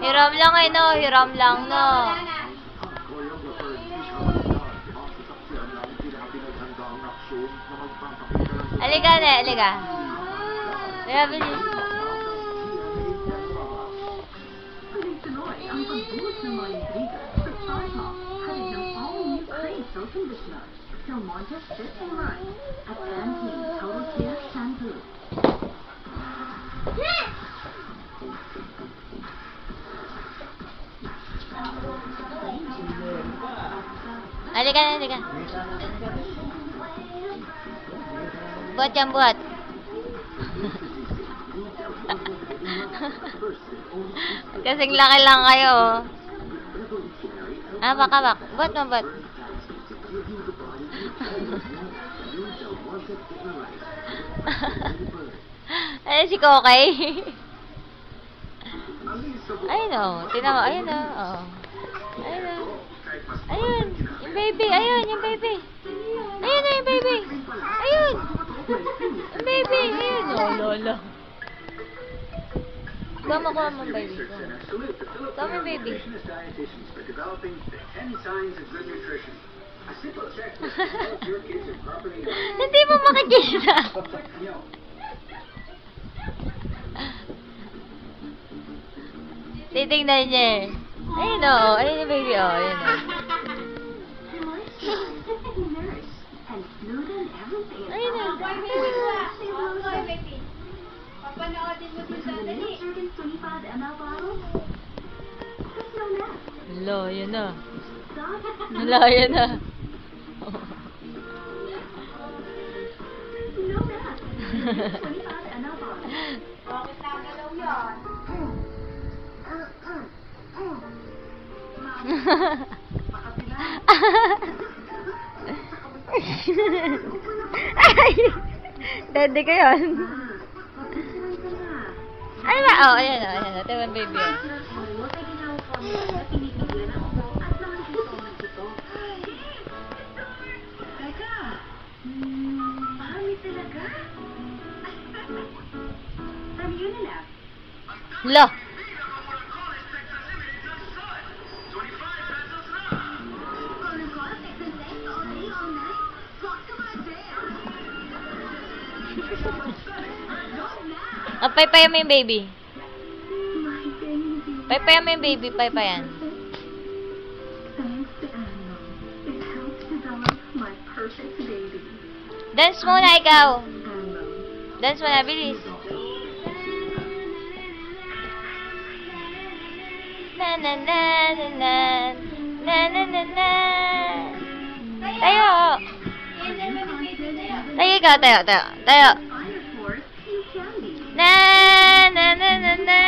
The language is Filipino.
Hiram lang eh, no? Hiram lang, no? Aliga na, aliga. Kaya bilis. Del Monte Fifth and Run at Pantene Total Care Shampoo. Halika na, halika. Buhat yan, buhat. Kasing laki lang kayo, oh. Ah, baka. Buhat mo, buhat. Ay, si Kokay. Ayun, oh. Tingnan mo, ayun, oh. Ayun, oh. Ayun, yung baby. Ayun, yung baby. Ayun na yung baby. Ayun. Yung baby. Ayun. Oh, lolo. Kuha mo, baby. Kuha mo, baby. Hindi mo makikita. Titignan niya eh. Ayun o. Ayun yung baby o. Ayun o. Ayun o. Papanoodin mo din sa dali. Hello, yun na. Hello, yun na. Bakit nagalaw yan? Ay! Daddy ko yun. Ay ba? Oh, ayan o. Ayan o. Ito yung baby o. Lo! Oh, paypayan mo yung baby. Paypayan mo yung baby. Paypayan. Dance muna ikaw. Dance muna, bilis. Na na na na na na na na na. Tayo. Tayo ikaw, tayo. Na na na na na.